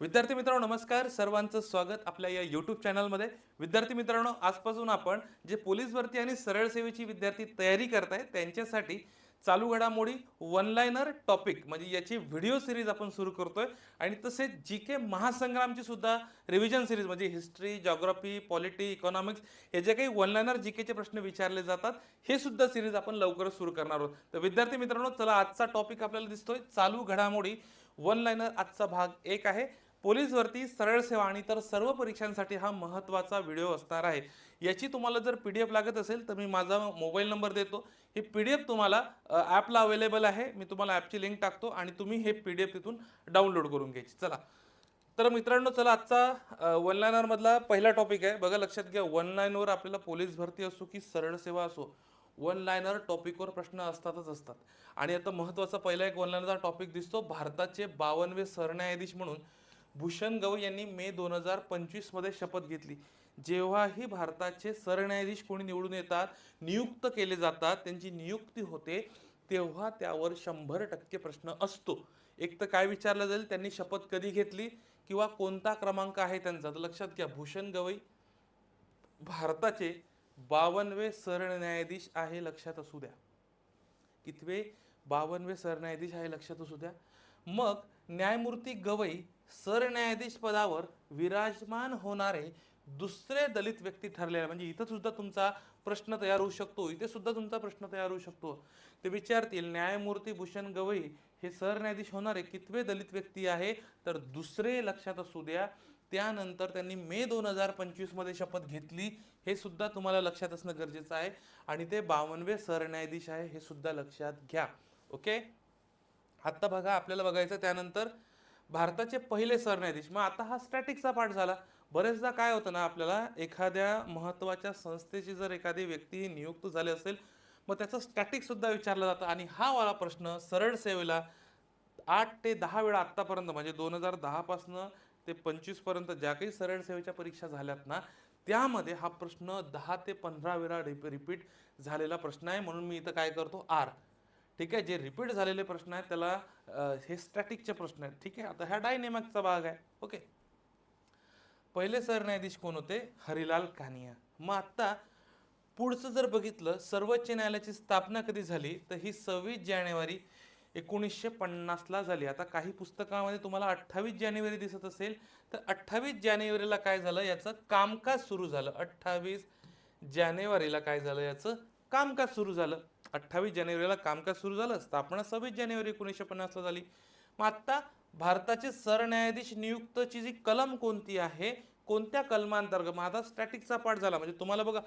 विद्यार्थी मित्रांनो नमस्कार. सर्वांचं स्वागत आपल्या या यूट्यूब चॅनलमध्ये. विद्यार्थी मित्रांनो, आजपासून आपण जे पोलीस भरती आणि सरळ सेवेची विद्यार्थी तयारी करतायत त्यांच्यासाठी चालू घडामोडी वन लाइनर टॉपिक म्हणजे याची व्हिडिओ सिरीज आपण सुरू करतोय. आणि तसेच जी के महासंग्रामची सुद्धा रिव्हिजन सिरीज म्हणजे हिस्ट्री, जिओग्राफी, पॉलिटी, इकॉनॉमिक्स हे जे काही वन लाइनर जी केचे प्रश्न विचारले जातात हे सुद्धा सिरीज आपण लवकरच सुरू करणार आहोत. तर विद्यार्थी मित्रांनो, चला आजचा टॉपिक आपल्याला दिसतोय चालू घडामोडी वन लाइनर. आजचा भाग 1 आहे. पोलीस भरती, सरळ सेवा आणि इतर सर्व परीक्षांसाठी हा महत्त्वाचा व्हिडिओ असणार आहे. याची तुम्हाला जर PDF लागत असेल तर मी माझा मोबाईल नंबर देतो. ही PDF तुम्हाला ॲपला अवेलेबल आहे. मी तुम्हाला ॲपची लिंक टाकतो आणि तुम्ही हे PDF तिथून डाउनलोड करून घ्यायची. चला तर मित्रांनो, चला आजचा वन लाइनर मधला पहिला टॉपिक आहे. बघा, लक्षात घ्या, वन लाइनवर आपल्याला पोलीस भरती असो की सरळ सेवा असो, वन लाइनर टॉपिकवर प्रश्न असतातच असतात. आणि आता महत्त्वाचा पहिला एक वन लाइनरचा टॉपिक दिसतो. भारताचे 52वे सरन्यायाधीश म्हणून भूषण गवई यांनी मे 2025 मध्ये शपथ घेतली. जेव्हाही भारताचे सरन्यायाधीश कोणी निवडून येतात, नियुक्त केले जातात, त्यांची नियुक्ती होते, तेव्हा त्यावर 100% प्रश्न असतो. एक तर काय विचारलं जाईल, त्यांनी शपथ कधी घेतली किंवा कोणता क्रमांक आहे त्यांचा. तर लक्षात घ्या, भूषण गवई भारताचे 52वे सरन्यायाधीश आहे, लक्षात असू द्या. कितवे? 52वे सरन्यायाधीश आहे, लक्षात असू द्या. मग न्यायमूर्ती गवई सरन्यायाधीश पदावर विराजमान होणारे दुसरे दलित व्यक्ती ठरलेले. म्हणजे इथं सुद्धा तुमचा प्रश्न तयार होऊ शकतो, इथे सुद्धा तुमचा प्रश्न तयार होऊ शकतो. ते विचारतील, न्यायमूर्ती भूषण गवई हे सरन्यायाधीश होणारे कितवे दलित व्यक्ती आहे? तर दुसरे, लक्षात असू द्या. त्यानंतर त्यांनी मे 2025 मध्ये शपथ घेतली, हे सुद्धा तुम्हाला लक्षात असणं गरजेचं आहे. आणि ते 52वे सरन्यायाधीश आहे, हे सुद्धा लक्षात घ्या. ओके, आता बघा, आपल्याला बघायचं त्यानंतर भारताचे पहिले सरन्यायाधीश. मग आता हा स्टॅटिकचा पार्ट झाला. बरेचदा काय होतं ना, आपल्याला एखाद्या महत्त्वाच्या संस्थेची जर एखादी व्यक्ती नियुक्त झाली असेल, मग त्याचं स्टॅटिक सुद्धा विचारलं जातं. आणि हा वाला प्रश्न सरळ सेवेला 8 ते 10 वेळा आत्तापर्यंत, म्हणजे 2010 पासनं ते 25 पर्यंत ज्या काही सरळ सेवेच्या परीक्षा झाल्यात ना, त्यामध्ये हा प्रश्न 10 ते 15 वेळा रिपीट झालेला प्रश्न आहे. म्हणून मी इथं काय करतो, आर. ठीक आहे, जे रिपीट झालेले प्रश्न आहेत त्याला हे स्टॅटिकचे प्रश्न आहेत. ठीक आहे, आता ह्या डायनेमिकचा भाग आहे. ओके, पहिले सरन्यायाधीश कोण होते? हरिलाल कानिया. मग आता पुढचं जर बघितलं, सर्वोच्च न्यायालयाची स्थापना कधी झाली, तर ही 26 जानेवारी 1950 ला झाली. आता काही पुस्तकामध्ये तुम्हाला 28 जानेवारी दिसत असेल, तर 28 जानेवारीला काय झालं, याचं कामकाज सुरू झालं. 28 जानेवारीला काय झालं, याचं कामकाज सुरू झालं. 28 जानेवारीला कामकाज सुरू झालं, स्थापना 26 जानेवारी 1950 ला झाली. मग आता भारताचे सरन्यायाधीश नियुक्तची जी कलम कोणती आहे, कोणत्या कलमांतर्गत? मग आता स्टॅटिकचा पार्ट झाला. म्हणजे तुम्हाला बघा,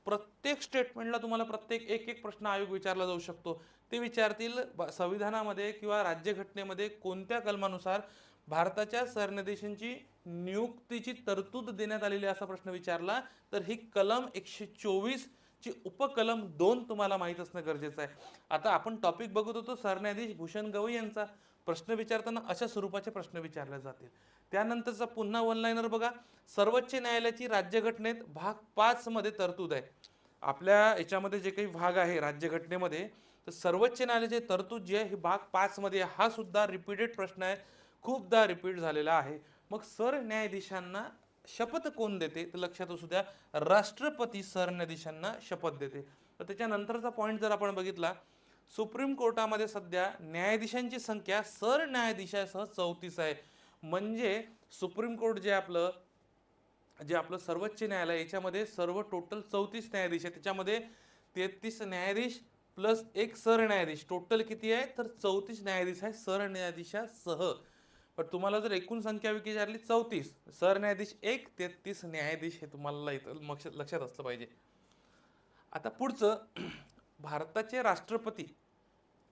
प्रत्येक स्टेटमेंटला तुम्हाला प्रत्येक एक एक प्रश्न आयोग विचारला जाऊ शकतो. ते विचारतील संविधानामध्ये किंवा राज्यघटनेमध्ये कोणत्या कलमानुसार भारताच्या सरन्यायाधीशांची नियुक्तीची तरतूद देण्यात आलेली, असा प्रश्न विचारला तर ही कलम 124 ची उपकलम 2 तुम्हाला माहित असणं गरजेचं आहे. आता आपण टॉपिक बघत होतो सरन्यायाधीश भूषण गवई यांचा. प्रश्न विचारताना अशा स्वरूपाचे प्रश्न विचारले जातील. त्यानंतरचा पुन्हा वन लाइनर बघा, सर्वोच्च न्यायालयाची राज्यघटनेत भाग 5 मध्ये तरतूद आहे. आपल्या याच्यामध्ये जे काही भाग आहे राज्यघटनेमध्ये, तर सर्वोच्च न्यायालयाची तरतूद जी आहे ही भाग 5 मध्ये. हा सुद्धा रिपीटेड प्रश्न आहे, खूपदा रिपीट झालेला आहे. मग सरन्यायाधीशांना शपथ कोण देते? तर लक्षात असू द्या, राष्ट्रपती सरन्यायाधीशांना शपथ देते. तर त्याच्यानंतरचा पॉईंट जर आपण बघितला, सुप्रीम कोर्टामध्ये सध्या न्यायाधीशांची संख्या सरन्यायाधीशासह 34 आहे. म्हणजे सुप्रीम कोर्ट जे आपलं सर्वोच्च न्यायालय, याच्यामध्ये सर्व टोटल 34 न्यायाधीश आहे. त्याच्यामध्ये 33 न्यायाधीश प्लस एक सरन्यायाधीश, टोटल किती आहे, तर 34 न्यायाधीश आहे सरन्यायाधीशासह. पण तुम्हाला जर एकूण संख्या विचारली 34, सरन्यायाधीश 1, 33 न्यायाधीश, हे तुम्हाला लक्षात असलं पाहिजे. आता पुढचं भारताचे राष्ट्रपती.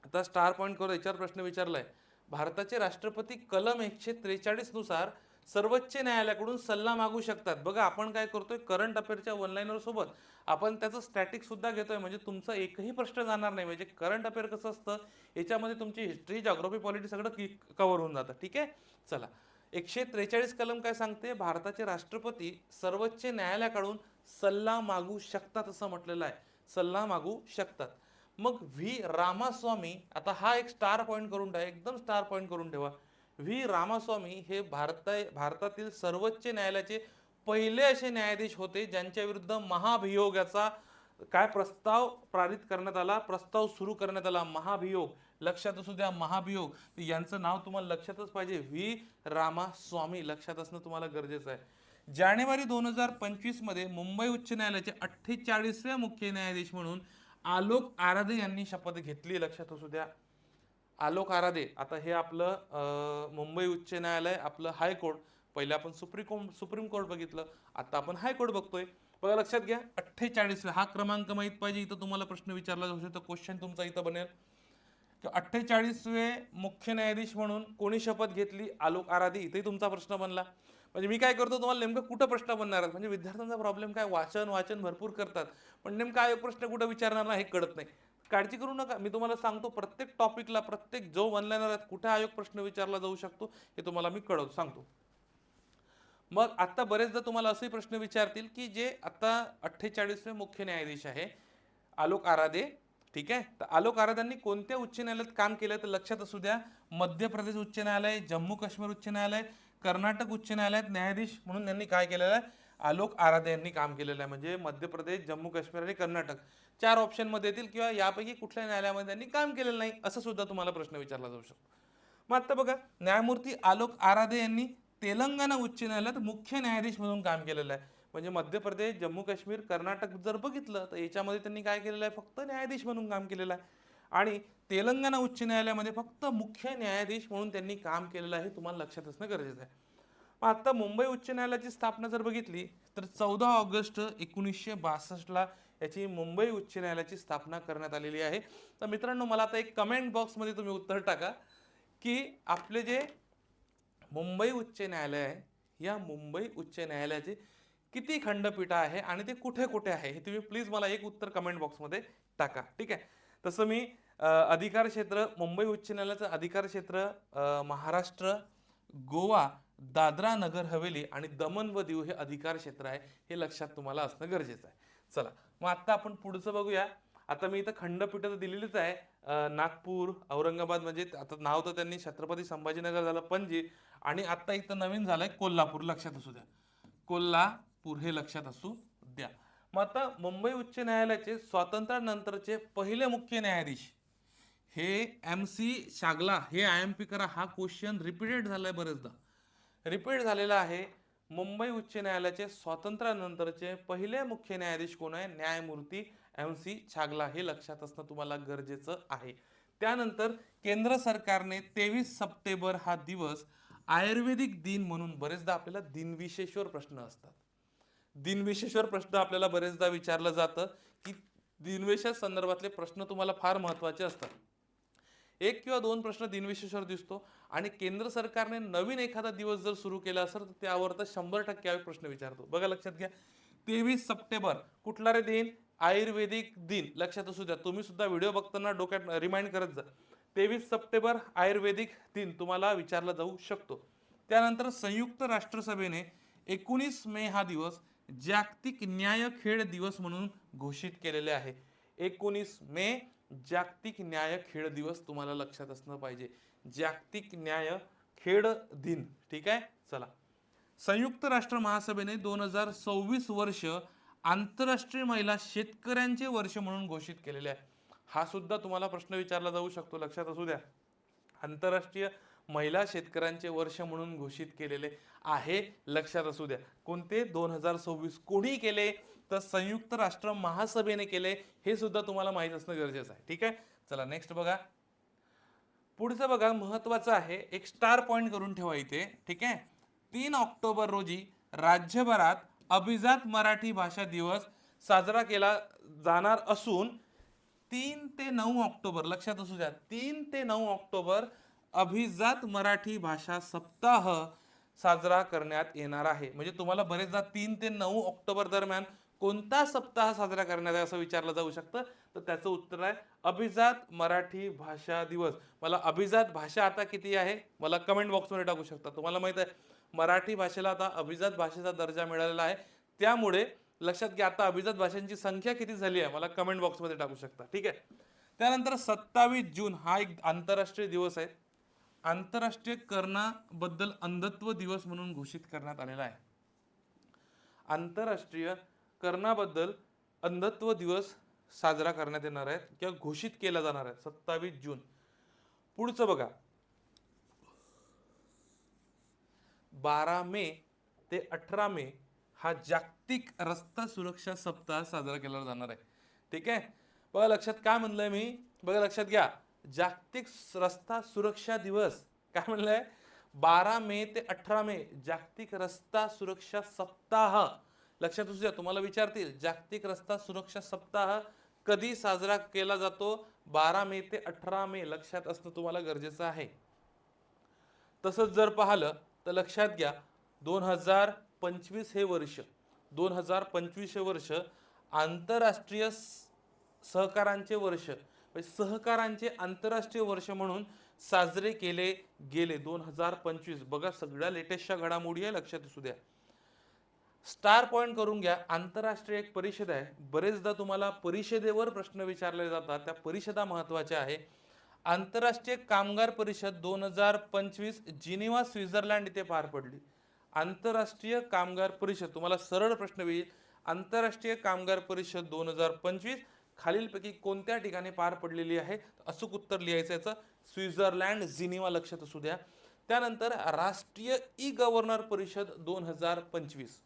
आता स्टार पॉईंट करून याच्यावर प्रश्न विचारलाय. भारताचे राष्ट्रपती कलम 143 नुसार सर्वोच्च न्यायालयाकडून सल्ला मागू शकतात. बघा, आपण काय करतोय, करंट अफेअरच्या वन लाइनर सोबत आपण त्याचं स्टॅटिक सुद्धा घेतोय. म्हणजे तुमचा एकही प्रश्न जाणार नाही. म्हणजे करंट अफेअर कसं असतं, याच्यामध्ये तुमची हिस्ट्री, जिओग्राफी, पॉलिटी सगळं कव्हर होऊन जातं. ठीक आहे, चला. 143 कलम काय सांगते? भारताचे राष्ट्रपती सर्वोच्च न्यायालयाकडून सल्ला मागू शकतात, असं म्हटलेलं आहे. सल्ला मागू शकतात. मग व्ही रामास्वामी, आता हा एक स्टार पॉईंट करून ठेवा, एकदम स्टार पॉईंट करून ठेवा. व्ही रामास्वामी हे भारतातील सर्वोच्च न्यायालयाचे पहिले असे न्यायाधीश होते ज्यांच्या विरुद्ध महाभियोगाचा काय प्रस्ताव पारित करण्यात आला, प्रस्ताव सुरू करण्यात आला. महाभियोग लक्षात असू द्या, महाभियोग. यांचं नाव तुम्हाला लक्षातच पाहिजे, व्ही रामास्वामी, लक्षात असणं तुम्हाला गरजेचं आहे. जानेवारी 2025 मध्ये मुंबई उच्च न्यायालयाचे 48वें मुख्य न्यायाधीश म्हणून आलोक आराधे यांनी शपथ घेतली. लक्षात असू द्या, आलोक आराधे. आता हे आपलं मुंबई उच्च न्यायालय, आपलं हायकोर्ट. पहिले आपण सुप्रीम कोर्ट बघितलं, आता आपण हायकोर्ट बघतोय. बघा लक्षात घ्या, 48 हा क्रमांक माहित पाहिजे. इथं तुम्हाला प्रश्न विचारला जाऊ शकतो, क्वेश्चन तुमचा इथं बनेल. 48वे मुख्य न्यायाधीश म्हणून कोणी शपथ घेतली? आलोक आराधे. इथेही तुमचा प्रश्न बनला. म्हणजे मी काय करतो, तुम्हाला नेमकं कुठं प्रश्न बनणार आहे, म्हणजे विद्यार्थ्यांचा प्रॉब्लेम काय, वाचन भरपूर करतात पण नेमका एक प्रश्न कुठं विचारणार नाही हे कळत नाही. काळजी करू नका, मी तुम्हाला सांगतो प्रत्येक टॉपिकला, प्रत्येक जो ऑनलाईन आहेत कुठे आयोग प्रश्न विचारला जाऊ शकतो हे तुम्हाला मी सांगतो. मग आता बरेचदा तुम्हाला असे प्रश्न विचारतील की जे आता 48वें मुख्य न्यायाधीश आहे आलोक आराधे, ठीक आहे. तर आलोक आराधेंनी कोणत्या उच्च न्यायालयात काम केलं तर लक्षात असू द्या, मध्य प्रदेश उच्च न्यायालय, जम्मू काश्मीर उच्च न्यायालय, कर्नाटक उच्च न्यायालयात न्यायाधीश म्हणून त्यांनी काय केलेलं आहे, आलोक आराधे यांनी काम केलेलं आहे. म्हणजे मध्य प्रदेश, जम्मू काश्मीर आणि कर्नाटक 4 ऑप्शन मध्ये येतील किंवा यापैकी कुठल्या न्यायालयामध्ये त्यांनी काम केलेलं नाही असं सुद्धा तुम्हाला प्रश्न विचारला जाऊ शकतो. मग आता बघा, न्यायमूर्ती आलोक आराधे यांनी तेलंगणा उच्च न्यायालयात मुख्य न्यायाधीश म्हणून काम केलेलं आहे. म्हणजे मध्य प्रदेश, जम्मू काश्मीर, कर्नाटक जर बघितलं तर याच्यामध्ये त्यांनी काय केलेलं आहे, फक्त न्यायाधीश म्हणून काम केलेलं आहे. आणि तेलंगणा उच्च न्यायालयामध्ये फक्त मुख्य न्यायाधीश म्हणून त्यांनी काम केलेलं आहे, तुम्हाला लक्षात असणं गरजेचं आहे. मग आता मुंबई उच्च न्यायालयाची स्थापना जर बघितली तर 14 ऑगस्ट 1962ला याची मुंबई उच्च न्यायालयाची स्थापना करण्यात आलेली आहे. तर मित्रांनो, मला आता एक कमेंट बॉक्समध्ये तुम्ही उत्तर टाका की आपले जे मुंबई उच्च न्यायालय आहे, या मुंबई उच्च न्यायालयाचे किती खंडपीठ आहे आणि ते कुठे कुठे आहे हे तुम्ही प्लीज मला एक उत्तर कमेंट बॉक्समध्ये टाका, ठीक आहे. तसं मी अधिकार क्षेत्र, मुंबई उच्च न्यायालयाचं अधिकार क्षेत्र महाराष्ट्र, गोवा, दादरा नगर हवेली आणि दमन व दीव हे अधिकार क्षेत्र आहे, हे लक्षात तुम्हाला असणं गरजेचं आहे. चला मग आता आपण पुढचं बघूया. आता मी इथं खंडपीठ तर दिलेलीच आहे, नागपूर, औरंगाबाद, म्हणजे आता नाव तर त्यांनी छत्रपती संभाजीनगर झालं, पणजी, आणि आता इथं नवीन झालंय कोल्हापूर, लक्षात असू द्या, कोल्हापूर हे लक्षात असू द्या. मग आता मुंबई उच्च न्यायालयाचे स्वातंत्र्यानंतरचे पहिले मुख्य न्यायाधीश हे MC शागला, हे IMP करा, हा क्वेश्चन रिपीटेड झालाय बरेचदा, रिपीट झालेला आहे. मुंबई उच्च न्यायालयाचे स्वातंत्र्यानंतरचे पहिले मुख्य न्यायाधीश कोण आहे? न्यायमूर्ती MC छागला, हे लक्षात असणं तुम्हाला गरजेचं आहे. त्यानंतर केंद्र सरकारने 23 सप्टेंबर हा दिवस आयुर्वेदिक दिन म्हणून, बरेचदा आपल्याला दिनविशेषवर प्रश्न असतात, दिनविशेषवर प्रश्न आपल्याला बरेचदा विचारलं जातं की दिनविशेष संदर्भातले प्रश्न तुम्हाला फार महत्त्वाचे असतात. एक किंवा दोन प्रश्न दिनविशेषवर दिसतो आणि केंद्र सरकारने नवीन एखादा दिवस जर सुरू केला असेल तर त्यावर तर 100% प्रश्न विचारतो. बघा लक्षात घ्या, 23 सप्टेंबर कुठला रे दिन? आयुर्वेदिक दिन, लक्षात असू द्या. तुम्ही सुद्धा व्हिडिओ बघताना डोक्यात रिमाइंड करत जा, 23 सप्टेंबर आयुर्वेदिक दिन तुम्हाला विचारला जाऊ शकतो. त्यानंतर संयुक्त राष्ट्रसभेने 19 मे हा दिवस जागतिक न्याय खेळ दिवस म्हणून घोषित केलेले आहे. 19 मे जागतिक न्याय खेळ दिवस तुम्हाला लक्षात असणं पाहिजे, जागतिक न्याय खेळ दिन, ठीक आहे. चला, संयुक्त राष्ट्र महासभेने 2026 वर्ष आंतरराष्ट्रीय महिला शेतकऱ्यांचे वर्ष म्हणून घोषित केलेले आहे. हा सुद्धा तुम्हाला प्रश्न विचारला जाऊ शकतो, लक्षात असू द्या. आंतरराष्ट्रीय महिला शेतकऱ्यांचे वर्ष म्हणून घोषित केलेले आहे, लक्षात असू द्या. कोणते? 2026. कोणी केले? तर संयुक्त राष्ट्र महासभेने केले, हे सुद्धा तुम्हाला माहित असणं गरजेचं आहे, ठीक आहे. चला नेक्स्ट बघा, पुढचं बघा, महत्वाचं आहे, एक स्टार पॉइंट करून ठेवा इथे, ठीक आहे. 3 ऑक्टोबर रोजी राज्यभरात अभिजात मराठी भाषा दिवस साजरा केला जाणार असून 3 ते 9 ऑक्टोबर, लक्षात असू द्या, 3 ते 9 ऑक्टोबर अभिजात मराठी भाषा सप्ताह साजरा करण्यात येणार आहे. म्हणजे तुम्हाला बरेचदा 3 ते 9 ऑक्टोबर दरम्यान कोणता सप्ताह साजरा करण्यात आहे असं विचारलं जाऊ शकतं, तर त्याचं उत्तर आहे अभिजात मराठी भाषा दिवस. मला अभिजात भाषा आता किती आहे मला कमेंट बॉक्समध्ये टाकू शकता. तुम्हाला माहित आहे मराठी भाषेला आता अभिजात भाषेचा दर्जा मिळालेला आहे, त्यामुळे लक्षात घ्या आता अभिजात भाषांची संख्या किती झाली आहे मला कमेंट बॉक्समध्ये टाकू शकता, ठीक आहे. त्यानंतर 27 जून हा एक आंतरराष्ट्रीय दिवस आहे. आंतरराष्ट्रीय कर्णाबद्दल अंधत्व दिवस म्हणून घोषित करण्यात आलेला आहे. आंतरराष्ट्रीय कर्णाबद्दल अंधत्व दिवस साजरा करण्यात येणार आहे किंवा घोषित केला जाणार आहे 27 जून. पुढचं बघा, 12 मे ते 18 मे हा जागतिक रस्ता सुरक्षा सप्ताह साजरा केला जाणार आहे. ठीक आहे, बघा लक्षात काय म्हणलंय मी, बघा लक्षात घ्या, जागतिक रस्ता सुरक्षा दिवस काय म्हणलंय, 12 मे ते 18 मे जागतिक रस्ता सुरक्षा सप्ताह. लक्षात असू द्या, तुम्हाला विचारतील जागतिक रस्ता सुरक्षा सप्ताह कधी साजरा केला जातो, 12 मे ते 18 मे, लक्षात असणं तुम्हाला गरजेचं आहे. तसंच जर पाहिलं तर लक्षात घ्या, 2025 हे वर्ष, 2025 हे वर्ष आंतरराष्ट्रीय सहकारांचे वर्ष, सहकारांचे आंतरराष्ट्रीय वर्ष म्हणून साजरे केले गेले 2025. बघा सगळ्या लेटेस्टच्या घडामोडी आहे, लक्षात असू द्या. स्टार पॉइंट करून घ्या, आंतरराष्ट्रीय एक परिषद आहे. बरेचदा तुम्हाला परिषदेवर प्रश्न विचारले जातात, त्या परिषदा महत्वाच्या आहे. आंतरराष्ट्रीय कामगार परिषद 2025 जिनिव्हा स्वित्झर्लंड इथे पार पडली. आंतरराष्ट्रीय कामगार परिषद, तुम्हाला सरळ प्रश्न येईल, आंतरराष्ट्रीय कामगार परिषद 2025 खालीलपैकी कोणत्या ठिकाणी पार पडलेली आहे, अचूक उत्तर लिहायचं याचं, स्वित्झर्लंड जिनिव्हा, लक्षात असू द्या. त्यानंतर राष्ट्रीय ई गव्हर्नर परिषद 2025,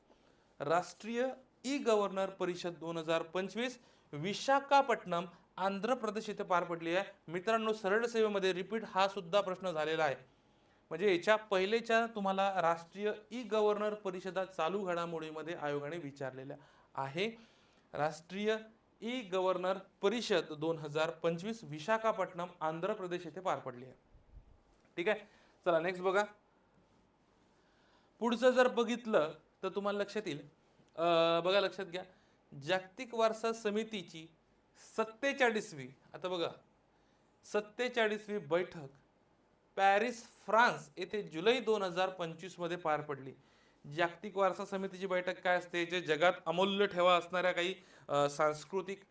राष्ट्रीय ई गव्हर्नर परिषद 2025 विशाखापट्टणम आंध्र प्रदेश येथे पार पडली आहे. मित्रांनो, सरळ सेवेमध्ये रिपीट हा सुद्धा प्रश्न झालेला आहे. म्हणजे याच्या पहिलेच्या तुम्हाला राष्ट्रीय ई गव्हर्नर परिषदा चालू घडामोडीमध्ये आयोगाने विचारलेल्या आहे. राष्ट्रीय ई गव्हर्नर परिषद 2025 विशाखापट्टणम आंध्र प्रदेश येथे पार पडली आहे. ठीक आहे, चला नेक्स्ट बघा. पुढचं जर बघितलं तर तुम्हाला लक्षात येईल, बघा लक्षात घ्या, जागतिक वारसा समितीची 47वी, आता बघा 47वी बैठक पॅरिस फ्रान्स येथे जुलै 2025 मध्ये पार पडली. जागतिक वारसा समितीची बैठक काय असते, जे जगात अमूल्य ठेवा असणाऱ्या काही सांस्कृतिक,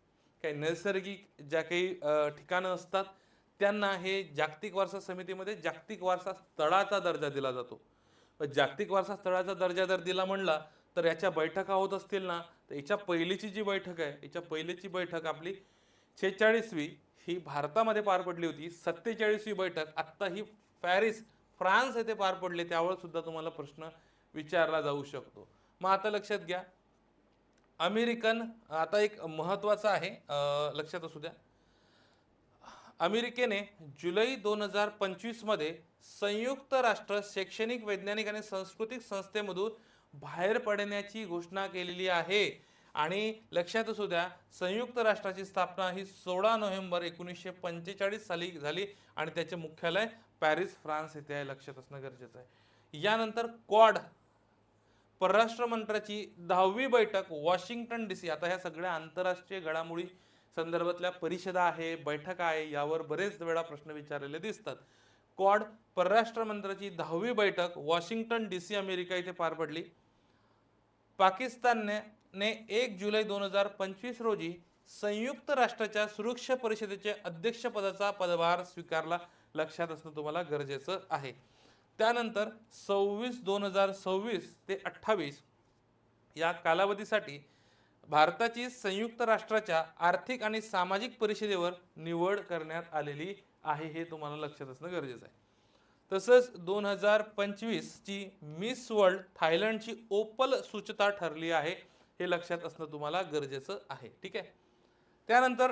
काही नैसर्गिक ज्या काही ठिकाणं असतात त्यांना हे जागतिक वारसा समितीमध्ये जागतिक वारसा स्थळाचा दर्जा दिला जातो. जागतिक वारसा स्थळाचा दर्जा जर दिला म्हणला तर याच्या बैठका होत असतील ना, तर याच्या पहिलीची जी बैठक आहे, याच्या पहिलीची बैठक आपली 46वी ही भारतामध्ये पार पडली होती. 47वी बैठक आत्ता ही पॅरिस फ्रान्स येथे पार पडली, त्यावर सुद्धा तुम्हाला प्रश्न विचारला जाऊ शकतो. मग आता लक्षात घ्या, अमेरिकन, आता एक महत्वाचं आहे, लक्षात असू द्या, अमेरिकेने जुलै 2025 मध्ये संयुक्त राष्ट्र शैक्षणिक, वैज्ञानिक आणि सांस्कृतिक संस्थेमधून बाहेर पडण्याची घोषणा केलेली आहे. आणि लक्षात असू द्या, संयुक्त राष्ट्राची स्थापना ही 16 नोव्हेंबर 1945 साली झाली आणि त्याचे मुख्यालय पॅरिस फ्रान्स येथे आहे, लक्षात असणं गरजेचं आहे. यानंतर क्वाड परराष्ट्र मंत्र्याची 10वी बैठक वॉशिंग्टन DC, आता ह्या सगळ्या आंतरराष्ट्रीय घडामोडी संदर्भातल्या परिषदा आहे, बैठक आहे, यावर बरेच वेळा प्रश्न विचारलेले दिसतात. क्वाड परराष्ट्र मंत्र्याची 10वी बैठक वॉशिंग्टन DC अमेरिका येथे पार पडली. पाकिस्तानने 1 जुलै 2025 रोजी संयुक्त राष्ट्राच्या सुरक्षा परिषदेचे अध्यक्षपदाचा पदभार स्वीकारला, लक्षात असणं तुम्हाला गरजेचं आहे. त्यानंतर 2026 ते 28 या कालावधीसाठी भारताची संयुक्त राष्ट्राच्या आर्थिक आणि सामाजिक परिषदेवर निवड करण्यात आलेली आहे, हे तुम्हाला लक्षात असणं गरजेचं आहे. तसंच 2025 ची मिस वर्ल्ड थायलंडची ओपल सुचता ठरली आहे, हे लक्षात असणं तुम्हाला गरजेचं आहे. ठीक आहे, त्यानंतर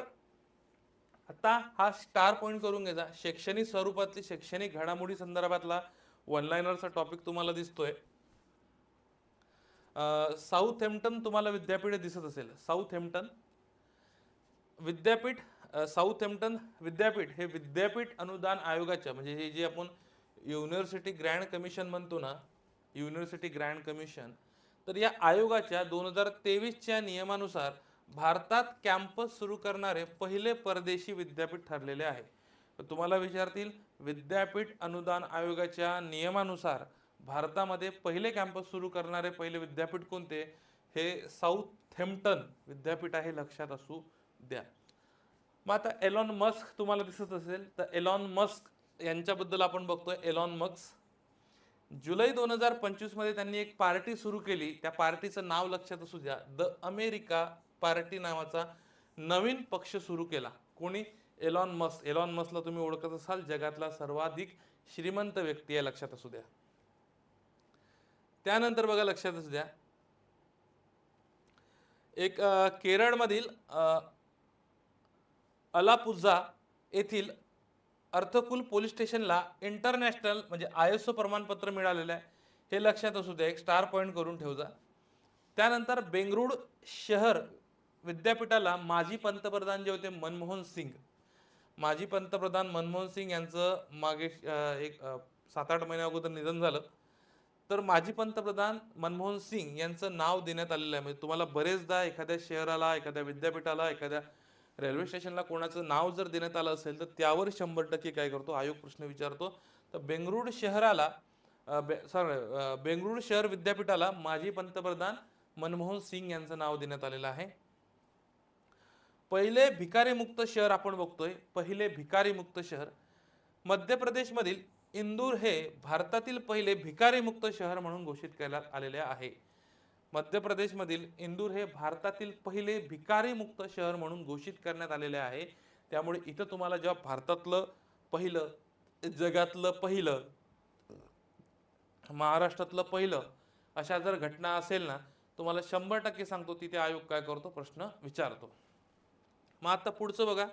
आता हा स्टार पॉइंट करून घ्यायचा, शैक्षणिक स्वरूपातली शैक्षणिक घडामोडी संदर्भातला वन लाइनरचा टॉपिक तुम्हाला दिसतोय. साऊथहॅम्प्टन तुम्हाला विद्यापीठ दिसत असेल, साऊथहॅम्प्टन विद्यापीठ, साऊथहॅम्प्टन विद्यापीठ हे विद्यापीठ अनुदान आयोगाच्या, म्हणजे हे जे आपण युनिव्हर्सिटी ग्रँड कमिशन म्हणतो ना, युनिव्हर्सिटी ग्रँड कमिशन, तर या आयोगाच्या 2023च्या नियमानुसार भारतात कॅम्पस सुरू करणारे पहिले परदेशी विद्यापीठ ठरलेले आहे. तुम्हाला विचारतील विद्यापीठ अनुदान आयोगाच्या नियमानुसार भारतामध्ये पहिले कॅम्पस सुरू करणारे पहिले विद्यापीठ कोणते, हे साऊथहॅम्प्टन विद्यापीठ आहे, लक्षात असू द्या. मग आता एलॉन मस्क तुम्हाला दिसत असेल, तर एलॉन मस्क यांच्याबद्दल आपण बघतोय, एलॉन मस्क. जुलै 2025 मध्ये त्यांनी एक पार्टी सुरू केली. त्या पार्टीचं नाव लक्षात असू द्या, द अमेरिका पार्टी नावाचा नवीन पक्ष सुरू केला. कोणी? Elon Musk. एलॉन मस्कला तुम्ही ओळखत असाल, जगातला सर्वाधिक श्रीमंत व्यक्ती आहे, लक्षात असू द्या. त्यानंतर बघा, लक्षात असू द्या, एक केरळमधील अलापुझा येथील अर्थकुल पोलीस स्टेशनला इंटरनॅशनल म्हणजे ISO प्रमाणपत्र मिळालेलं आहे, हे लक्षात असू द्या, एक स्टार पॉईंट करून ठेवजा. त्यानंतर बेंगळुरू शहर विद्यापीठाला माजी पंतप्रधान जे होते मनमोहन सिंग, माजी पंतप्रधान मनमोहन सिंग यांचं मागे एक 7-8 महिन्या अगोदर निधन झालं. तर माजी पंतप्रधान मनमोहन सिंग यांचं नाव देण्यात आलेलं आहे. म्हणजे तुम्हाला बरेचदा एखाद्या शहराला, एखाद्या विद्यापीठाला, एखाद्या रेल्वे स्टेशनला कोणाचं नाव जर देण्यात आलं असेल तर त्यावर 100% काय करतो आयोग प्रश्न विचारतो. तर बेंगळुरू शहराला बेंगळुरू शहर विद्यापीठाला माजी पंतप्रधान मनमोहन सिंग यांचं नाव देण्यात आलेलं आहे. पहिले भिकारीमुक्त शहर आपण बघतोय, पहिले भिकारीमुक्त शहर मध्य प्रदेशमधील इंदूर हे भारतातील पहिले भिकारीमुक्त शहर म्हणून घोषित करण्यात आलेले आहे. मध्य प्रदेशमधील इंदूर हे भारतातील पहिले भिकारीमुक्त शहर म्हणून घोषित करण्यात आलेले आहे. त्यामुळे इथं तुम्हाला जेव्हा भारतातलं पहिलं, जगातलं पहिलं, महाराष्ट्रातलं पहिलं अशा जर घटना असेल ना, तुम्हाला 100% सांगतो तिथे आयोग काय करतो, प्रश्न विचारतो. मग आता पुढचं बघा,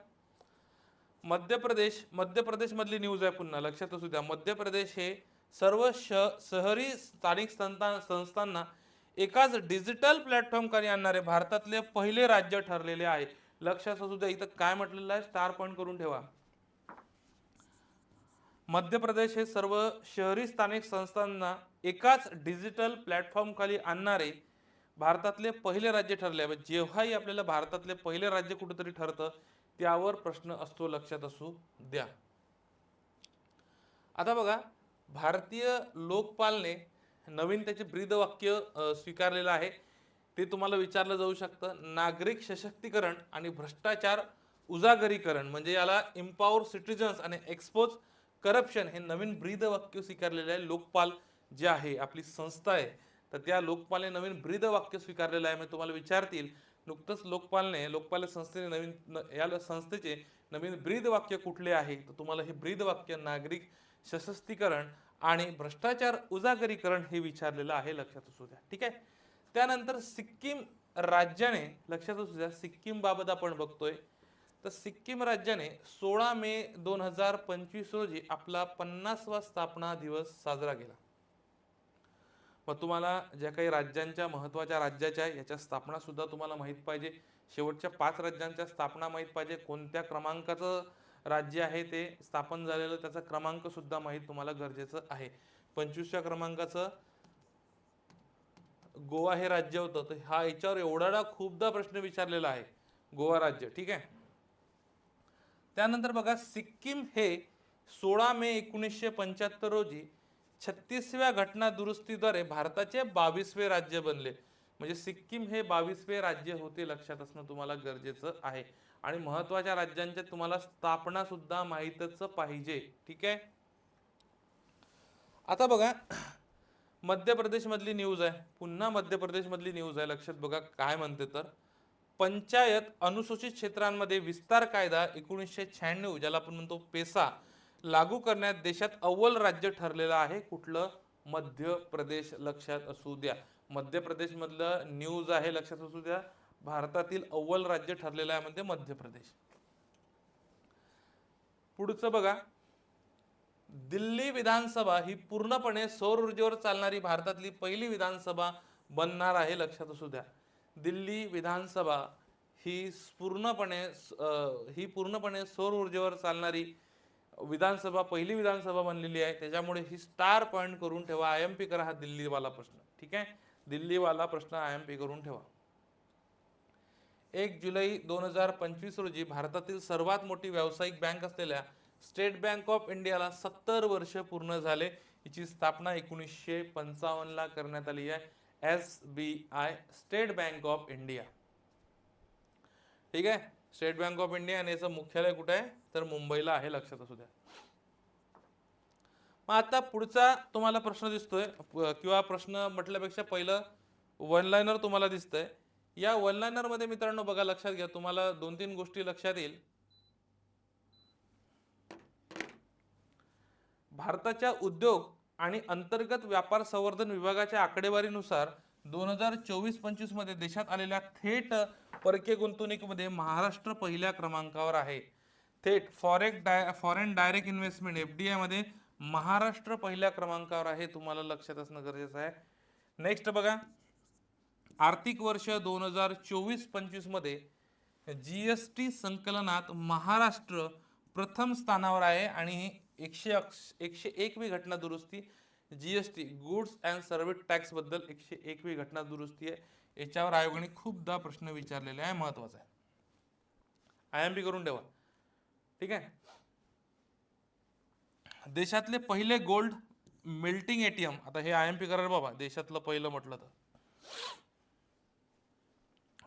मध्य प्रदेश मधली न्यूज आहे, पुन्हा लक्षात असू द्या. मध्य प्रदेश हे सर्व शहरी स्थानिक संस्थांना एकाच डिजिटल प्लॅटफॉर्म खाली आणणारे भारतातले पहिले राज्य ठरलेले आहे. लक्षात असू द्या, इथं काय म्हटलेलं आहे, स्टार पॉईंट करून ठेवा. मध्य प्रदेश हे सर्व शहरी स्थानिक संस्थांना एकाच डिजिटल प्लॅटफॉर्म खाली आणणारे भारतातले पहिले राज्य ठरले आहे. जेव्हाही आपल्याला भारतातले पहिले राज्य कुठेतरी ठरतं त्यावर प्रश्न असतो, लक्षात असू द्या. आता बघा, भारतीय लोकपालने नवीन त्याचे ब्रीदवाक्य स्वीकारलेलं आहे. ते तुम्हाला विचारलं जाऊ शकतं. नागरिक सशक्तीकरण आणि भ्रष्टाचार उजागरीकरण, म्हणजे याला इम्पॉवर सिटिझन्स आणि एक्सपोज करप्शन, हे नवीन ब्रीदवाक्य स्वीकारलेलं आहे. लोकपाल जे आहे आपली संस्था आहे, तर त्या लोकपालने नवीन ब्रीदवाक्य स्वीकारलेलं आहे. म्हणजे तुम्हाला विचारतील, नुकतंच लोकपाल संस्थेने या संस्थेचे नवीन ब्रीदवाक्य कुठले आहे, तर तुम्हाला हे ब्रीदवाक्य नागरिक सशक्तीकरण आणि भ्रष्टाचार उजागरीकरण हे विचारलेलं आहे, लक्षात असू द्या. ठीक आहे. त्यानंतर सिक्कीम राज्याने, लक्षात असू द्या, सिक्कीम बाबत आपण बघतोय. तर सिक्कीम राज्याने 16 मे 2025 रोजी आपला 50वा स्थापना दिवस साजरा केला. मग तुम्हाला ज्या काही राज्यांच्या, महत्त्वाच्या राज्याच्या याच्या स्थापना सुद्धा तुम्हाला माहित पाहिजे. शेवटच्या 5 राज्यांच्या स्थापना माहित पाहिजे. कोणत्या क्रमांकाचं राज्य आहे ते स्थापन झालेलं, त्याचा क्रमांक सुद्धा माहित तुम्हाला गरजेचं आहे. 25व्या क्रमांकाचं गोवा हे राज्य होतं. तर हा याच्यावर एवढा खूपदा प्रश्न विचारलेला आहे, गोवा राज्य. ठीक आहे. त्यानंतर बघा, सिक्कीम हे 16 मे 1975 रोजी 36व्या घटना दुरुस्तीद्वारे भारताचे 22वे राज्य बनले. म्हणजे सिक्कीम हे 22वे राज्य होते, लक्षात असणं तुम्हाला गरजेचं आहे. आणि महत्वाच्या राज्यांच्या तुम्हाला स्थापना सुद्धा माहीतच पाहिजे. ठीक आहे. आता बघा, मध्य प्रदेश मधली न्यूज आहे, पुन्हा मध्य प्रदेश मधली न्यूज आहे. लक्षात बघा काय म्हणते, तर पंचायत अनुसूचित क्षेत्रांमध्ये विस्तार कायदा 1996, ज्याला आपण म्हणतो पेसा, लागू करण्यात देशात अव्वल राज्य ठरलेलं आहे. कुठलं? मध्य प्रदेश. लक्षात असू द्या, मध्य प्रदेश मधलं न्यूज आहे, लक्षात असू द्या. भारतातील अव्वल राज्य ठरलेलं आहे म्हणजे मध्य प्रदेश. पुढचं बघा, दिल्ली विधानसभा ही पूर्णपणे सौर ऊर्जेवर चालणारी भारतातली पहिली विधानसभा बनणार आहे, लक्षात असू द्या. दिल्ली विधानसभा ही पूर्णपणे सौर ऊर्जेवर चालणारी विधानसभा, पहिली विधानसभा बनलेली आहे. त्याच्यामुळे ही स्टार पॉईंट करून ठेवा, IMP करा हा दिल्लीवाला प्रश्न. ठीक आहे, दिल्लीवाला प्रश्न IMP करून ठेवा. 1 जुलै 2025 रोजी भारतातील सर्वात मोठी व्यावसायिक बँक असलेल्या स्टेट बँक ऑफ इंडियाला 70 वर्ष पूर्ण झाले. हिची स्थापना 1955 ला करण्यात आली आहे. SBI, state bank of India. ठीक आहे, स्टेट बँक ऑफ इंडिया, आणि याचं मुख्यालय कुठे आहे, तर मुंबईला आहे, लक्षात असू द्या. मग आता पुढचा तुम्हाला प्रश्न दिसतोय किंवा प्रश्न म्हटल्यापेक्षा पहिलं वन लाईनर तुम्हाला दिसतंय. या वन लाईनर मध्ये मित्रांनो बघा, लक्षात घ्या, तुम्हाला 2-3 गोष्टी लक्षात येईल. भारताच्या उद्योग आणि अंतर्गत व्यापार संवर्धन विभागाच्या आकडेवारीनुसार 2024-25 मध्ये देशात आलेल्या थेट परकीय गुंतवणुकीमध्ये महाराष्ट्र पहिल्या क्रमांकावर आहे. थेट फॉरेन डायरेक्ट इन्व्हेस्टमेंट FDI मध्ये महाराष्ट्र पहिल्या क्रमांकावर आहे. तुम्हाला लक्षात असणं गरजेचं आहे. नेक्स्ट बघा, आर्थिक वर्ष 2024-25 मध्ये GST संकलनात महाराष्ट्र प्रथम स्थानावर आहे आणि 101वी घटना दुरुस्ती GST goods and service tax बद्दल 101वी घटना दुरुस्ती आहे. याच्यावर आयोगाने खूपदा प्रश्न विचारलेले आहे, महत्वाचा आहे, IMP करून ठेवा. ठीक आहे. देशातले पहिले गोल्ड मेल्टिंग ATM, आता हे IMP करा बाबा, देशातलं पहिलं म्हटलं तर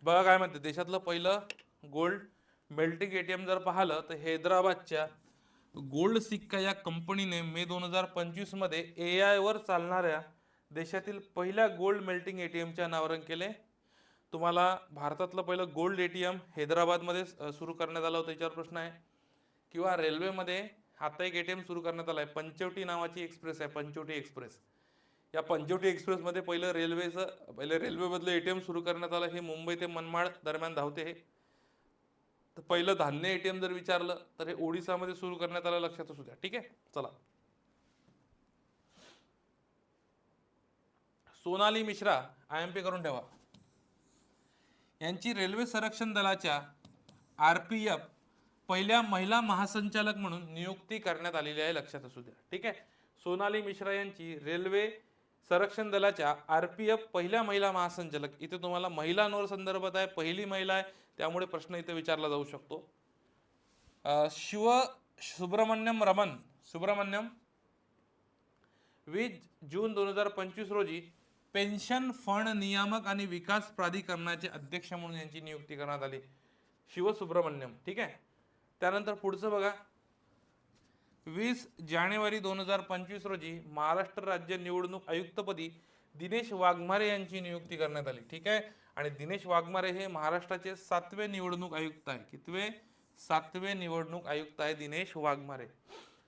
बघा काय म्हणते. देशातलं पहिलं गोल्ड मेल्टिंग ATM जर पाहिलं तर हैदराबादच्या गोल्ड सिक्का या कंपनीने मे 2025 मध्ये AI वर चालणाऱ्या देशातील पहिल्या गोल्ड मेल्टिंग ATMचे अनावरण केले. तुम्हाला भारतातलं पहिलं गोल्ड ATM हैदराबादमध्ये सुरू करण्यात आलं होतं, याच्यावर प्रश्न आहे. किंवा रेल्वेमध्ये आता एक ATM सुरू करण्यात आलं आहे, पंचवटी नावाची एक्सप्रेस आहे, पंचवटी एक्सप्रेस. या पंचवटी एक्सप्रेसमध्ये पहिलं रेल्वेमधलं ATM सुरू करण्यात आलं. हे मुंबई ते मनमाड दरम्यान धावते. हे तर पहिलं धान्य ATM जर विचारलं तर हे ओडिसामध्ये सुरू करण्यात आलं, लक्षात असू द्या. ठीक आहे, चला. सोनाली मिश्रा IMP करून ठेवा. यांची रेल्वे संरक्षण दलाच्या RPF पहिल्या महिला महासंचालक म्हणून नियुक्ती करण्यात आलेली आहे, लक्षात असू द्या. ठीक आहे, सोनाली मिश्रा यांची रेल्वे संरक्षण दलाच्या RPF पहिल्या महिला महासंचालक. इथे तुम्हाला महिलांवर संदर्भात आहे, पहिली महिला आहे, त्यामुळे प्रश्न इथे विचारला जाऊ शकतो. सुब्रमण्यम 20 जून 2025 रोजी पेन्शन फंड नियामक आणि विकास प्राधिकरणाचे अध्यक्ष म्हणून यांची नियुक्ती करण्यात आली, शिवसुब्रमण्यम. ठीक आहे. त्यानंतर पुढचं बघा, 20 जानेवारी 2025 रोजी महाराष्ट्र राज्य निवडणूक आयुक्तपदी दिनेश वाघमारे यांची नियुक्ती करण्यात आली. ठीक आहे. आणि दिनेश वाघमारे हे महाराष्ट्राचे 7वे निवडणूक आयुक्त आहे. कितवे? 7वे निवडणूक आयुक्त आहे दिनेश वाघमारे.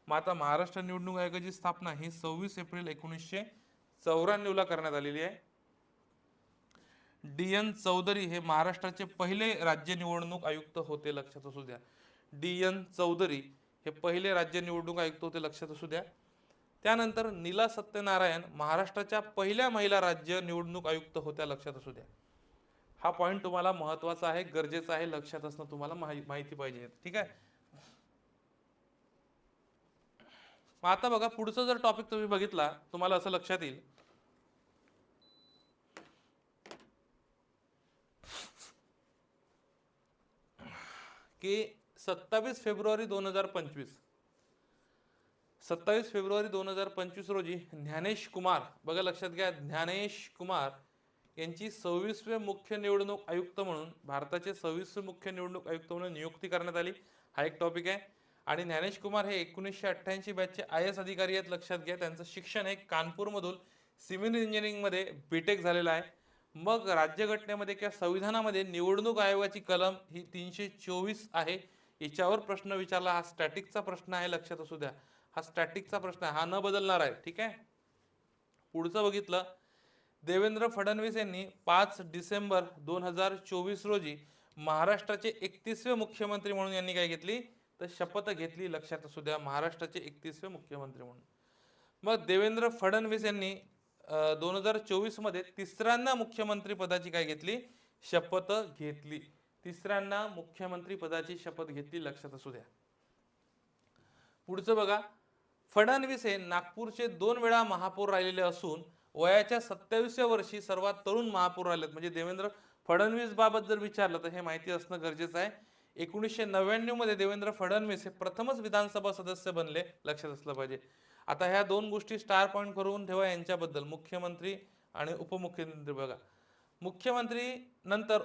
मग आता महाराष्ट्र निवडणूक आयोगाची स्थापना ही 26 एप्रिल 1994 ला करण्यात आलेली आहे. DN चौधरी हे महाराष्ट्राचे पहिले राज्य निवडणूक आयुक्त होते, लक्षात असू द्या. DN चौधरी हे पहिले राज्य निवडणूक आयुक्त होते, लक्षात असू द्या. त्यानंतर नीला सत्यनारायण महाराष्ट्राच्या पहिल्या महिला राज्य निवडणूक आयुक्त होत्या, लक्षात असू द्या. हा पॉइंट तुम्हाला महत्वाचा आहे, गरजेचा आहे, लक्षात असणं तुम्हाला माहिती पाहिजे. ठीक आहे. मग आता बघा, पुढचा जर टॉपिक तुम्ही बघितला, तुम्हाला असं लक्षात येईल की 27 फेब्रुवारी 2025 रोजी ज्ञानेश कुमार, बघा लक्षात घ्या, ज्ञानेश कुमार यांची 26वे मुख्य निवडणूक आयुक्त म्हणून, भारताचे 26वे मुख्य निवडणूक आयुक्त म्हणून नियुक्ती करण्यात आली. हा एक टॉपिक आहे. आणि ज्ञानेश कुमार हे 1988 बॅचचे IAS अधिकारी आहेत, लक्षात घ्या. त्यांचं शिक्षण आहे कानपूरमधून सिव्हिल इंजिनिअरिंगमध्ये BTech झालेलं आहे. मग राज्यघटनेमध्ये किंवा संविधानामध्ये निवडणूक आयोगाची कलम ही 324 आहे. याच्यावर प्रश्न विचारला, हा स्टॅटिकचा प्रश्न आहे, लक्षात असू द्या. हा स्टॅटिकचा प्रश्न आहे, हा न बदलणार आहे. ठीक आहे. पुढचं बघितलं, देवेंद्र फडणवीस यांनी 5 डिसेंबर 2024 रोजी महाराष्ट्राचे 31वे मुख्यमंत्री म्हणून यांनी काय घेतली, तर शपथ घेतली, लक्षात असू द्या. महाराष्ट्राचे 31वे मुख्यमंत्री म्हणून. मग देवेंद्र फडणवीस यांनी 2024 मध्ये तिसऱ्यांदा मुख्यमंत्री पदाची काय घेतली, शपथ घेतली. तिसऱ्यांदा मुख्यमंत्री पदाची शपथ घेतली, लक्षात असू द्या. पुढचं बघा, फडणवीस हे नागपूरचे 2 वेळा महापौर राहिलेले असून वयाच्या 27व्या वर्षी सर्वात तरुण महापौर राहिलेत. म्हणजे देवेंद्र फडणवीस बाबत जर विचारलं तर हे माहिती असणं गरजेचं आहे. 1999 मध्ये देवेंद्र फडणवीस हे प्रथमच विधानसभा सदस्य बनले, लक्षात असलं पाहिजे. आता ह्या 2 गोष्टी स्टार पॉइंट करून ठेवा यांच्याबद्दल, मुख्यमंत्री आणि उपमुख्यमंत्री. बघा, मुख्यमंत्री नंतर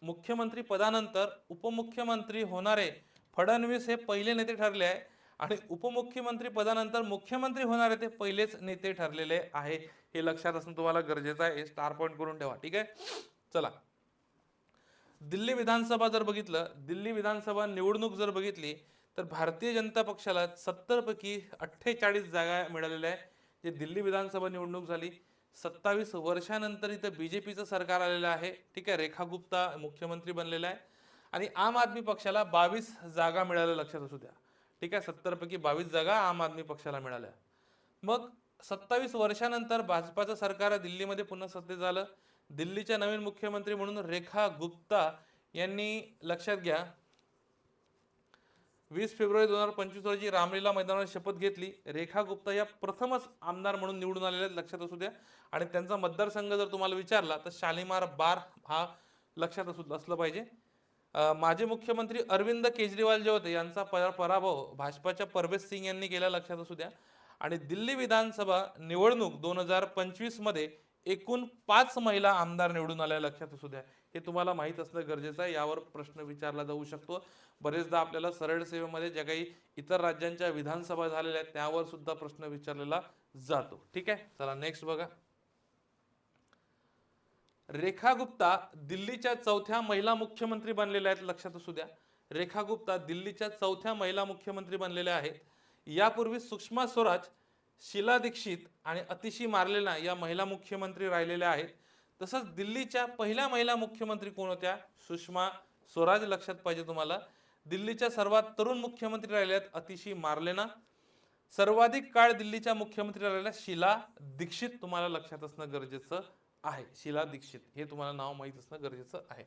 मुख्यमंत्री पदानंतर उपमुख्यमंत्री होणारे फडणवीस हे पहिले नेते ठरले आहे. आणि उपमुख्यमंत्री पदानंतर मुख्यमंत्री होणारे ते पहिलेच नेते ठरलेले आहे. हे लक्षात असणं तुम्हाला गरजेचं आहे. स्टार पॉईंट करून ठेवा. ठीक आहे, चला. दिल्ली विधानसभा जर बघितलं, दिल्ली विधानसभा निवडणूक जर बघितली, तर भारतीय जनता पक्षाला 70 पैकी 48 जागा मिळालेल्या आहे. जे दिल्ली विधानसभा निवडणूक झाली, 27 वर्षानंतर इथं बीजेपीचं सरकार आलेलं आहे. ठीक आहे, रेखा गुप्ता मुख्यमंत्री बनलेला आहे. आणि आम आदमी पक्षाला 22 जागा मिळाल्या, लक्षात असू द्या. ठीक आहे, 70 पैकी 22 जागा आम आदमी पक्षाला मिळाल्या. मग 27 वर्षानंतर भाजपाचं सरकार दिल्लीमध्ये पुन्हा सत्तेत झालं. दिल्लीच्या नवीन मुख्यमंत्री म्हणून रेखा गुप्ता यांनी, लक्षात घ्या, 20 फेब्रुवारी 2025 रोजी रामलीला मैदानावर शपथ घेतली. रेखा गुप्ता या प्रथमच आमदार म्हणून निवडून आलेल्या आहेत, लक्षात असू द्या. आणि त्यांचा मतदारसंघ जर तुम्हाला विचारला तर शालिमार बार हा लक्षात असलं पाहिजे. माजी मुख्यमंत्री अरविंद केजरीवाल जे होते यांचा पराभव भाजपाच्या परवेश सिंग यांनी केला, लक्षात असू द्या. आणि दिल्ली विधानसभा निवडणूक 2025 मध्ये एकूण 5 महिला आमदार निवडून आल्या, लक्षात असू द्या. हे तुम्हाला माहित असणं गरजेचं आहे. यावर प्रश्न विचारला जाऊ शकतो. बरेचदा आपल्याला सरळ सेवेमध्ये ज्या काही इतर राज्यांच्या विधानसभा झालेल्या आहेत त्यावर सुद्धा प्रश्न विचारलेला जातो. ठीक आहे, चला नेक्स्ट बघा. रेखा गुप्ता दिल्लीच्या 4थ्या महिला मुख्यमंत्री बनलेल्या आहेत, लक्षात असू द्या. रेखा गुप्ता दिल्लीच्या 4थ्या महिला मुख्यमंत्री बनलेल्या आहेत. यापूर्वी सुषमा स्वराज, शीला दीक्षित आणि अतिशी मार्लेना या महिला मुख्यमंत्री राहिलेल्या आहेत. तसंच दिल्लीच्या पहिल्या महिला मुख्यमंत्री कोण होत्या? सुषमा स्वराज, लक्षात पाहिजे तुम्हाला. दिल्लीच्या सर्वात तरुण मुख्यमंत्री राहिल्या आहेत अतिशी मार्लेना. सर्वाधिक काळ दिल्लीच्या मुख्यमंत्री राहिलेल्या शीला दीक्षित, तुम्हाला लक्षात असणं गरजेचं आहे. शीला दीक्षित हे तुम्हाला नाव माहीत असणं गरजेचं आहे.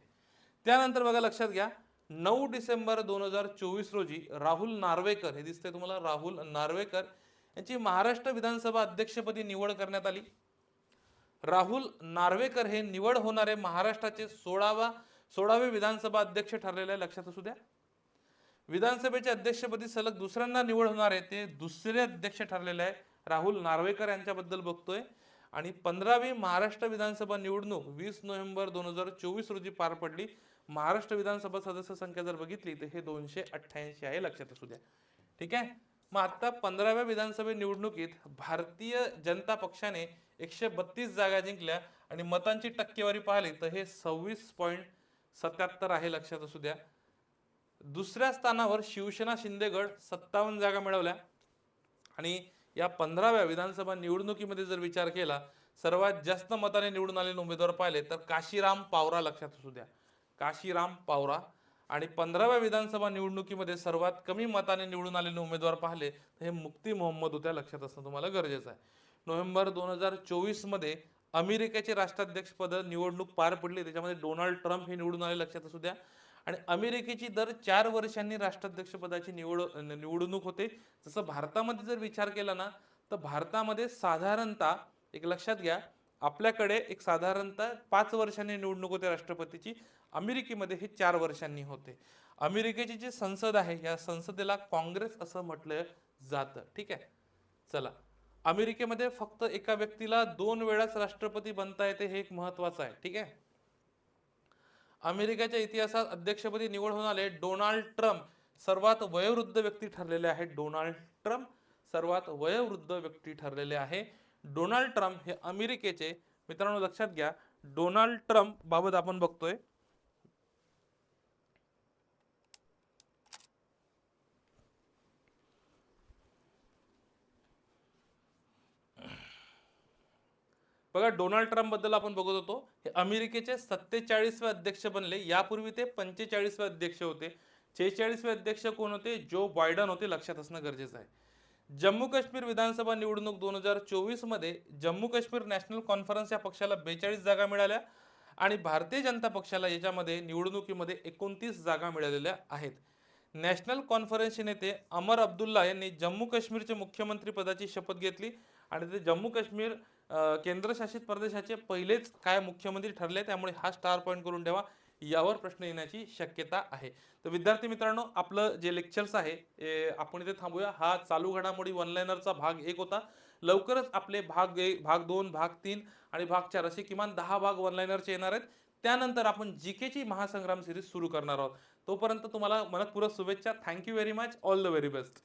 त्यानंतर बघा, लक्षात घ्या, 9 डिसेंबर 2024 रोजी राहुल नार्वेकर, हे दिसतंय तुम्हाला, राहुल नार्वेकर यांची महाराष्ट्र विधानसभा अध्यक्षपदी निवड करण्यात आली. राहुल नार्वेकर हे निवड होणारे महाराष्ट्राचे 16वे विधानसभा अध्यक्ष ठरलेले आहे, लक्षात असू द्या. विधानसभेच्या अध्यक्षपदी सलग दुसऱ्यांदा निवड होणारे ते दुसरे अध्यक्ष ठरलेले आहे. राहुल नार्वेकर यांच्याबद्दल बघतोय. आणि 15वी महाराष्ट्र विधानसभा निवडणूक 20 नोव्हेंबर 2024 रोजी पार पडली. महाराष्ट्र विधानसभा सदस्य संख्या जर बघितली तर हे 288 आहे, लक्षात असू द्या. ठीक आहे, मग आता 15व्या विधानसभा निवडणुकीत भारतीय जनता पक्षाने 132 जागा जिंकल्या आणि मतांची टक्केवारी पाहिली तर हे 26.77 आहे, लक्षात असू द्या. दुसऱ्या स्थानावर शिवसेना शिंदेगड 57 जागा मिळवल्या. आणि या 15व्या विधानसभा निवडणुकीमध्ये जर विचार केला, सर्वात जास्त मताने निवडून आलेले उमेदवार पाहिले तर काशीराम पावरा, लक्षात असू द्या, काशीराम पावरा. आणि 15व्या विधानसभा निवडणुकीमध्ये सर्वात कमी मताने निवडून आलेले उमेदवार पाहिले तर हे मुफ्ती मोहम्मद होत्या, लक्षात असणं तुम्हाला गरजेचं आहे. नोव्हेंबर 2024 मध्ये अमेरिकेचे राष्ट्राध्यक्ष पद निवडणूक पार पडली. त्याच्यामध्ये डोनाल्ड ट्रम्प हे निवडून आले, लक्षात असू द्या. आणि अमेरिकेची दर 4 वर्षांनी राष्ट्राध्यक्ष पदाची निवडणूक होते. जसं भारतामध्ये जर विचार केला ना, तर भारतामध्ये साधारणतः, एक लक्षात घ्या, आपल्याकडे एक साधारणतः 5 वर्षांनी निवडणूक होते राष्ट्रपतीची. अमेरिकेमध्ये हे 4 वर्षांनी होते. अमेरिकेची जी संसद आहे या संसदेला काँग्रेस असं म्हटलं जातं. ठीक आहे, चला. अमेरिकेमध्ये फक्त एका व्यक्तीला 2 वेळाच राष्ट्रपती बनता येते, हे एक महत्वाचं आहे. ठीक आहे. अमेरिकेच्या इतिहासात अध्यक्षपदी निवड होणारे डोनाल्ड ट्रम्प सर्वात वयोवृद्ध व्यक्ती ठरलेले आहेत. डोनाल्ड ट्रम्प सर्वात वयोवृद्ध व्यक्ती ठरलेले आहे. डोनाल्ड ट्रम्प हे अमेरिकेचे, मित्रांनो लक्षात घ्या, डोनाल्ड ट्रम्प बाबत आपण बघतोय, बघा, डोनाल्ड ट्रम्प बद्दल आपण बघत होतो. हे अमेरिकेचे 47वे अध्यक्ष बनले. यापूर्वी ते 45वे अध्यक्ष होते. 46वे अध्यक्ष कोण होते? जो बायडन होते, लक्षात असणं गरजेचं आहे. जम्मू काश्मीर विधानसभा निवडणूक 2024 मध्ये जम्मू काश्मीर नॅशनल कॉन्फरन्स या पक्षाला 42 जागा मिळाल्या आणि भारतीय जनता पक्षाला याच्यामध्ये निवडणुकीमध्ये 29 जागा मिळालेल्या आहेत. नॅशनल कॉन्फरन्सचे नेते अमर अब्दुल्ला यांनी जम्मू काश्मीरचे मुख्यमंत्री पदाची शपथ घेतली आणि ते जम्मू काश्मीर केंद्रशासित प्रदेशाचे पहिलेच काय मुख्यमंत्री ठरले. त्यामुळे हा स्टार पॉईंट करून ठेवा, यावर प्रश्न येण्याची शक्यता आहे. तर विद्यार्थी मित्रांनो, आपलं जे लेक्चर्स आहे आपण इथे थांबूया. हा चालू घडामोडी ऑनलाइनरचा भाग 1 होता. लवकरच आपले भाग 1, भाग 2, भाग 3 आणि भाग 4 असे किमान 10 भाग ऑनलाइनरचे येणार आहेत. त्यानंतर आपण जीकेची महासंग्राम सिरीज सुरू करणार आहोत. तोपर्यंत तुम्हाला मनपूर्वक शुभेच्छा. Thank you very much. All the very best.